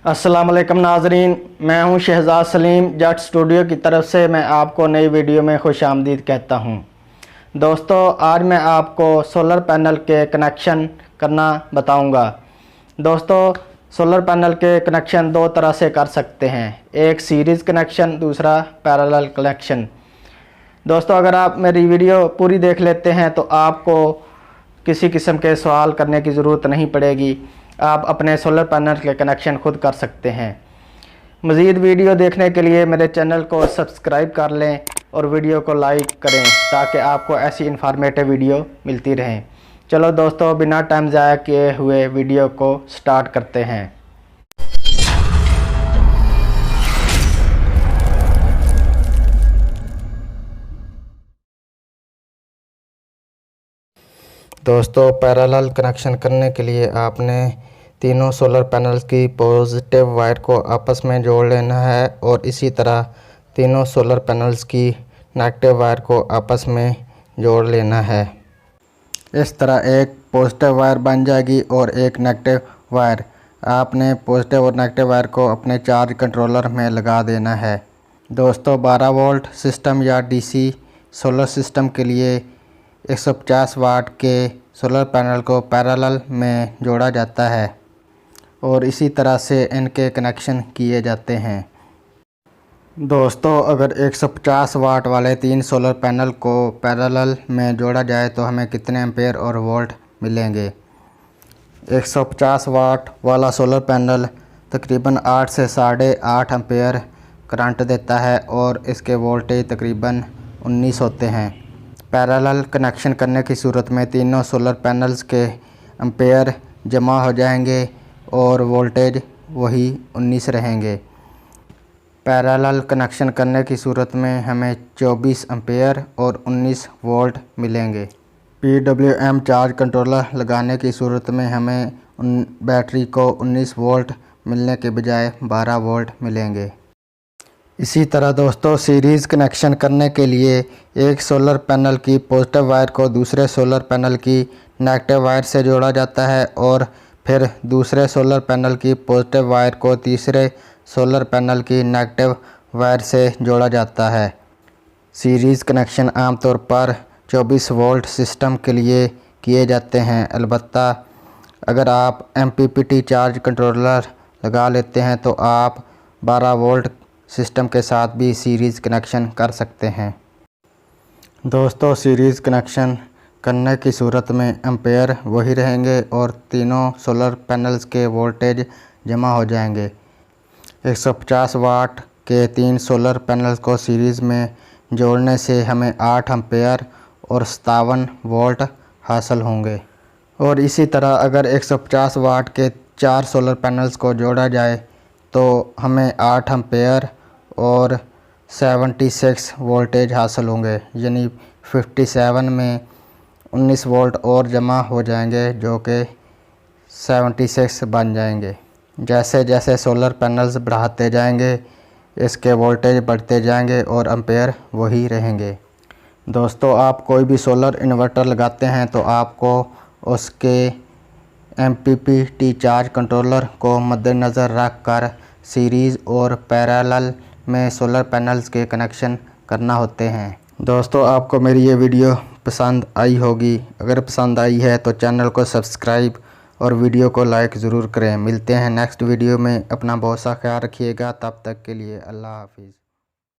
अस्सलाम वालेकुम नाजरीन, मैं हूं शहजाद सलीम। जट स्टूडियो की तरफ से मैं आपको नई वीडियो में खुश आमदीद कहता हूं। दोस्तों, आज मैं आपको सोलर पैनल के कनेक्शन करना बताऊंगा। दोस्तों, सोलर पैनल के कनेक्शन दो तरह से कर सकते हैं, एक सीरीज़ कनेक्शन, दूसरा पैरेलल कनेक्शन। दोस्तों, अगर आप मेरी वीडियो पूरी देख लेते हैं तो आपको किसी किस्म के सवाल करने की ज़रूरत नहीं पड़ेगी। आप अपने सोलर पैनल के कनेक्शन खुद कर सकते हैं। मज़ीद वीडियो देखने के लिए मेरे चैनल को सब्सक्राइब कर लें और वीडियो को लाइक करें ताकि आपको ऐसी इन्फॉर्मेटिव वीडियो मिलती रहें। चलो दोस्तों, बिना टाइम ज़ाया किए हुए वीडियो को स्टार्ट करते हैं। दोस्तों, पैरेलल कनेक्शन करने के लिए आपने तीनों सोलर पैनल्स की पॉजिटिव वायर को आपस में जोड़ लेना है और इसी तरह तीनों सोलर पैनल्स की नेगेटिव वायर को आपस में जोड़ लेना है। इस तरह एक पॉजिटिव वायर बन जाएगी और एक नेगेटिव वायर। आपने पॉजिटिव और नेगेटिव वायर को अपने चार्ज कंट्रोलर में लगा देना है। दोस्तों, 12 वोल्ट सिस्टम या डीसी सोलर सिस्टम के लिए 150 वाट के सोलर पैनल को पैरेलल में जोड़ा जाता है और इसी तरह से इनके कनेक्शन किए जाते हैं। दोस्तों, अगर 150 वाट वाले 3 सोलर पैनल को पैरेलल में जोड़ा जाए तो हमें कितने एम्पेयर और वोल्ट मिलेंगे। 150 वाट वाला सोलर पैनल तकरीबन 8 से 8.5 एम्पेयर करंट देता है और इसके वोल्टेज तकरीबन 19 होते हैं। पैरेलल कनेक्शन करने की सूरत में तीनों सोलर पैनल्स के एम्पेयर जमा हो जाएंगे और वोल्टेज वही 19 रहेंगे। पैरेलल कनेक्शन करने की सूरत में हमें 24 एम्पेयर और 19 वोल्ट मिलेंगे। PWM चार्ज कंट्रोलर लगाने की सूरत में हमें बैटरी को 19 वोल्ट मिलने के बजाय 12 वोल्ट मिलेंगे। इसी तरह दोस्तों, सीरीज़ कनेक्शन करने के लिए एक सोलर पैनल की पॉजिटिव वायर को दूसरे सोलर पैनल की नेगेटिव वायर से जोड़ा जाता है और फिर दूसरे सोलर पैनल की पॉजिटिव वायर को तीसरे सोलर पैनल की नेगेटिव वायर से जोड़ा जाता है। सीरीज़ कनेक्शन आमतौर पर 24 वोल्ट सिस्टम के लिए किए जाते हैं। अलबत्ता अगर आप MPPT चार्ज कंट्रोलर लगा लेते हैं तो आप 12 वोल्ट सिस्टम के साथ भी सीरीज़ कनेक्शन कर सकते हैं। दोस्तों, सीरीज़ कनेक्शन करने की सूरत में एम्पेयर वही रहेंगे और तीनों सोलर पैनल्स के वोल्टेज जमा हो जाएंगे। 150 वाट के 3 सोलर पैनल्स को सीरीज़ में जोड़ने से हमें 8 एम्पेयर और 57 वोल्ट हासिल होंगे। और इसी तरह अगर 150 वाट के 4 सोलर पैनल्स को जोड़ा जाए तो हमें 8 एम्पेयर और 76 वोल्टेज हासिल होंगे, यानी 57 में 19 वोल्ट और जमा हो जाएंगे जो कि 76 बन जाएंगे। जैसे जैसे सोलर पैनल्स बढ़ाते जाएंगे इसके वोल्टेज बढ़ते जाएंगे और एम्पेयर वही रहेंगे। दोस्तों, आप कोई भी सोलर इन्वर्टर लगाते हैं तो आपको उसके MPPT चार्ज कंट्रोलर को मद्देनज़र रख कर सीरीज़ और पैरेलल में सोलर पैनल्स के कनेक्शन करना होते हैं। दोस्तों, आपको मेरी ये वीडियो पसंद आई होगी। अगर पसंद आई है तो चैनल को सब्सक्राइब और वीडियो को लाइक ज़रूर करें। मिलते हैं नेक्स्ट वीडियो में। अपना बहुत सा ख्याल रखिएगा। तब तक के लिए अल्लाह हाफिज़।